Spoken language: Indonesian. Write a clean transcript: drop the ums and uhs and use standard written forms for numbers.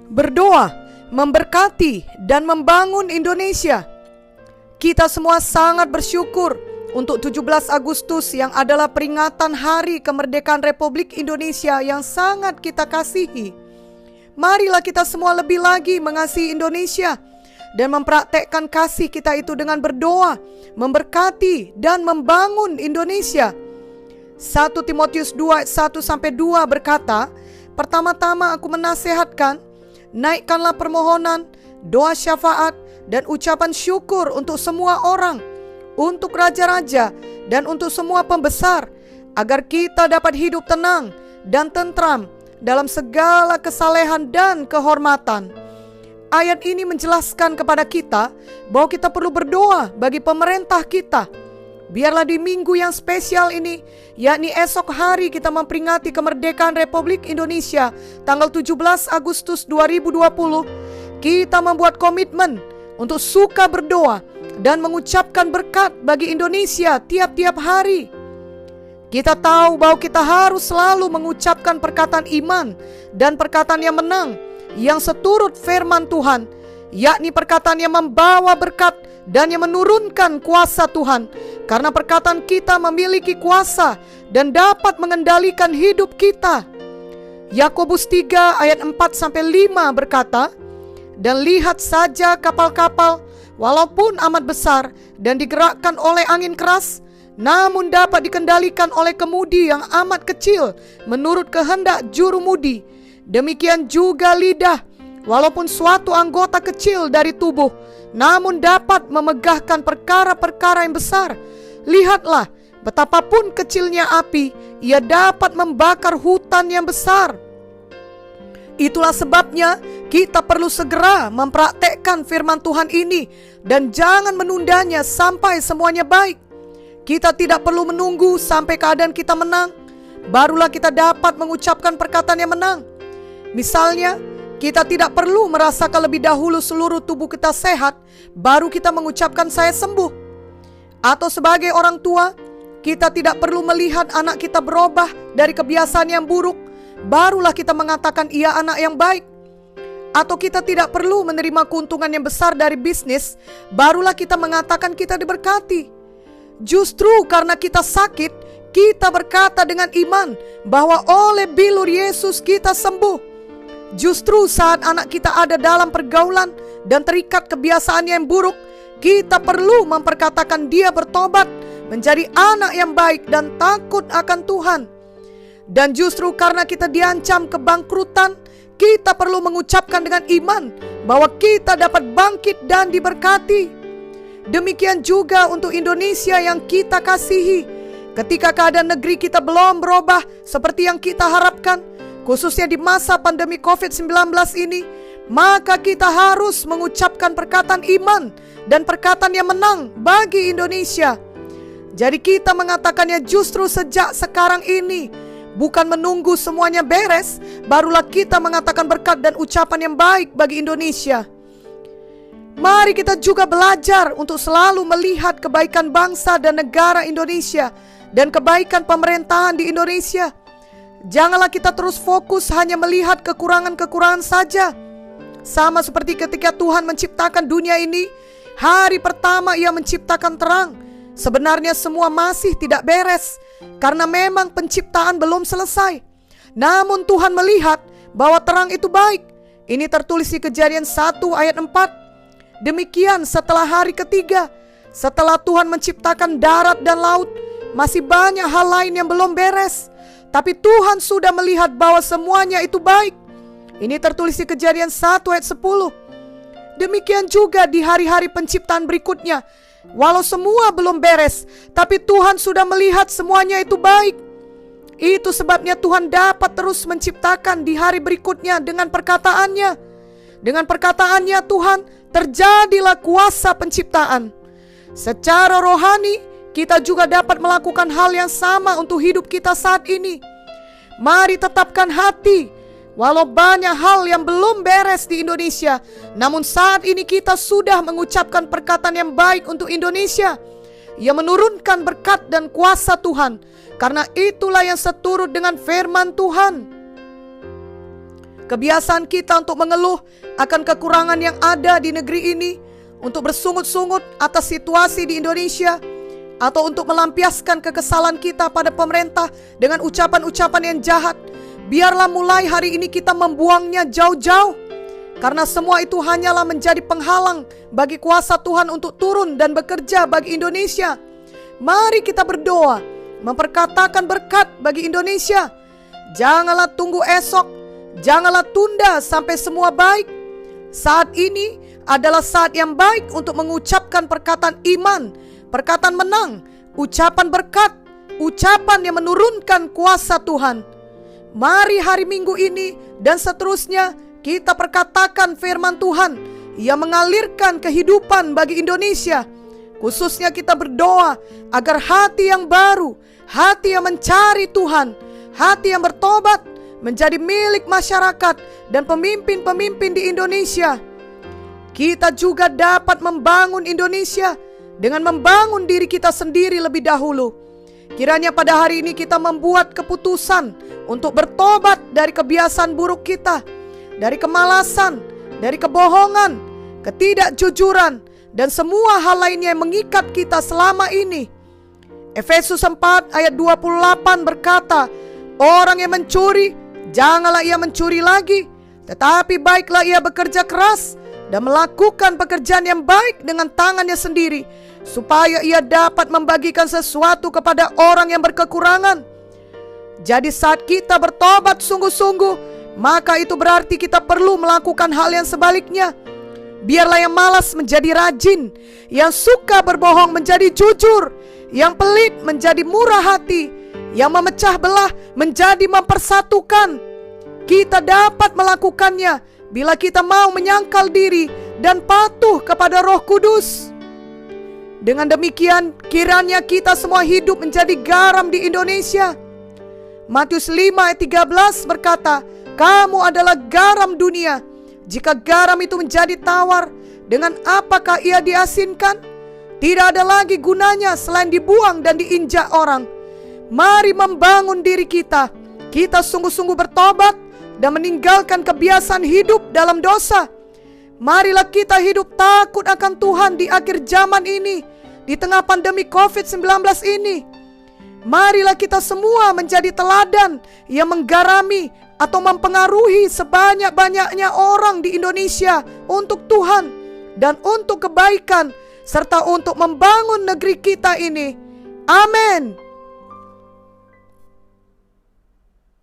Berdoa, memberkati, dan membangun Indonesia. Kita semua sangat bersyukur untuk 17 Agustus yang adalah peringatan Hari Kemerdekaan Republik Indonesia yang sangat kita kasihi. Marilah kita semua lebih lagi mengasihi Indonesia dan mempraktekkan kasih kita itu dengan berdoa, memberkati, dan membangun Indonesia. 1 Timotius 2 ayat 1-2 berkata, "Pertama-tama aku menasehatkan, naikkanlah permohonan, doa syafaat, dan ucapan syukur untuk semua orang, untuk raja-raja, dan untuk semua pembesar, agar kita dapat hidup tenang dan tentram dalam segala kesalehan dan kehormatan." Ayat ini menjelaskan kepada kita bahwa kita perlu berdoa bagi pemerintah kita. Biarlah di minggu yang spesial ini, yakni esok hari kita memperingati kemerdekaan Republik Indonesia tanggal 17 Agustus 2020, kita membuat komitmen untuk suka berdoa dan mengucapkan berkat bagi Indonesia tiap-tiap hari. Kita tahu bahwa kita harus selalu mengucapkan perkataan iman dan perkataan yang menang, yang seturut firman Tuhan, yakni perkataan yang membawa berkat dan yang menurunkan kuasa Tuhan, karena perkataan kita memiliki kuasa dan dapat mengendalikan hidup kita. Yakobus 3 ayat 4-5 berkata, "Dan lihat saja kapal-kapal, walaupun amat besar dan digerakkan oleh angin keras, namun dapat dikendalikan oleh kemudi yang amat kecil menurut kehendak jurumudi. Demikian juga lidah, walaupun suatu anggota kecil dari tubuh, namun dapat memegahkan perkara-perkara yang besar. Lihatlah, betapapun kecilnya api, ia dapat membakar hutan yang besar." Itulah sebabnya kita perlu segera mempraktekkan firman Tuhan ini dan jangan menundanya sampai semuanya baik. Kita tidak perlu menunggu sampai keadaan kita menang, barulah kita dapat mengucapkan perkataan yang menang. Misalnya, kita tidak perlu merasakan lebih dahulu seluruh tubuh kita sehat, baru kita mengucapkan saya sembuh. Atau sebagai orang tua, kita tidak perlu melihat anak kita berubah dari kebiasaan yang buruk, barulah kita mengatakan ia anak yang baik. Atau kita tidak perlu menerima keuntungan yang besar dari bisnis, barulah kita mengatakan kita diberkati. Justru karena kita sakit, kita berkata dengan iman bahwa oleh bilur Yesus kita sembuh. Justru saat anak kita ada dalam pergaulan dan terikat kebiasaan yang buruk, kita perlu memperkatakan dia bertobat menjadi anak yang baik dan takut akan Tuhan. Dan justru karena kita diancam kebangkrutan, kita perlu mengucapkan dengan iman bahwa kita dapat bangkit dan diberkati. Demikian juga untuk Indonesia yang kita kasihi. Ketika keadaan negeri kita belum berubah seperti yang kita harapkan, khususnya di masa pandemi COVID-19 ini, maka kita harus mengucapkan perkataan iman dan perkataan yang menang bagi Indonesia. Jadi kita mengatakannya justru sejak sekarang ini, bukan menunggu semuanya beres, barulah kita mengatakan berkat dan ucapan yang baik bagi Indonesia. Mari kita juga belajar untuk selalu melihat kebaikan bangsa dan negara Indonesia dan kebaikan pemerintahan di Indonesia. Janganlah kita terus fokus hanya melihat kekurangan-kekurangan saja. Sama seperti ketika Tuhan menciptakan dunia ini, hari pertama Ia menciptakan terang. Sebenarnya semua masih tidak beres, karena memang penciptaan belum selesai. Namun Tuhan melihat bahwa terang itu baik. Ini tertulis di Kejadian 1 ayat 4. Demikian setelah hari ketiga, setelah Tuhan menciptakan darat dan laut, masih banyak hal lain yang belum beres. Tapi Tuhan sudah melihat bahwa semuanya itu baik. Ini tertulis di Kejadian 1 ayat 10. Demikian juga di hari-hari penciptaan berikutnya. Walau semua belum beres, tapi Tuhan sudah melihat semuanya itu baik. Itu sebabnya Tuhan dapat terus menciptakan di hari berikutnya dengan perkataannya. Dengan perkataannya Tuhan, terjadilah kuasa penciptaan. Secara rohani, kita juga dapat melakukan hal yang sama untuk hidup kita saat ini. Mari tetapkan hati, walau banyak hal yang belum beres di Indonesia, namun saat ini kita sudah mengucapkan perkataan yang baik untuk Indonesia. Ia menurunkan berkat dan kuasa Tuhan, karena itulah yang seturut dengan firman Tuhan. Kebiasaan kita untuk mengeluh akan kekurangan yang ada di negeri ini, untuk bersungut-sungut atas situasi di Indonesia, atau untuk melampiaskan kekesalan kita pada pemerintah dengan ucapan-ucapan yang jahat, biarlah mulai hari ini kita membuangnya jauh-jauh. Karena semua itu hanyalah menjadi penghalang bagi kuasa Tuhan untuk turun dan bekerja bagi Indonesia. Mari kita berdoa, memperkatakan berkat bagi Indonesia. Janganlah tunggu esok, janganlah tunda sampai semua baik. Saat ini adalah saat yang baik untuk mengucapkan perkataan iman, perkataan menang, ucapan berkat, ucapan yang menurunkan kuasa Tuhan. Mari hari Minggu ini dan seterusnya kita perkatakan firman Tuhan yang mengalirkan kehidupan bagi Indonesia. Khususnya kita berdoa agar hati yang baru, hati yang mencari Tuhan, hati yang bertobat menjadi milik masyarakat dan pemimpin-pemimpin di Indonesia. Kita juga dapat membangun Indonesia dengan membangun diri kita sendiri lebih dahulu. Kiranya pada hari ini kita membuat keputusan untuk bertobat dari kebiasaan buruk kita, dari kemalasan, dari kebohongan, ketidakjujuran, dan semua hal lainnya yang mengikat kita selama ini. Efesus 4 ayat 28 berkata, orang yang mencuri, janganlah ia mencuri lagi, tetapi baiklah ia bekerja keras dan melakukan pekerjaan yang baik dengan tangannya sendiri, supaya ia dapat membagikan sesuatu kepada orang yang berkekurangan. Jadi saat kita bertobat sungguh-sungguh, maka itu berarti kita perlu melakukan hal yang sebaliknya. Biarlah yang malas menjadi rajin, yang suka berbohong menjadi jujur, yang pelit menjadi murah hati, yang memecah belah menjadi mempersatukan. Kita dapat melakukannya bila kita mau menyangkal diri dan patuh kepada Roh Kudus. Dengan demikian, kiranya kita semua hidup menjadi garam di Indonesia. Matius 5 ayat 13 berkata, kamu adalah garam dunia. Jika garam itu menjadi tawar, dengan apakah ia diasinkan? Tidak ada lagi gunanya selain dibuang dan diinjak orang. Mari membangun diri kita. Kita sungguh-sungguh bertobat dan meninggalkan kebiasaan hidup dalam dosa. Marilah kita hidup takut akan Tuhan di akhir zaman ini, di tengah pandemi COVID-19 ini. Marilah kita semua menjadi teladan yang menggarami atau mempengaruhi sebanyak-banyaknya orang di Indonesia untuk Tuhan dan untuk kebaikan, serta untuk membangun negeri kita ini. Amin.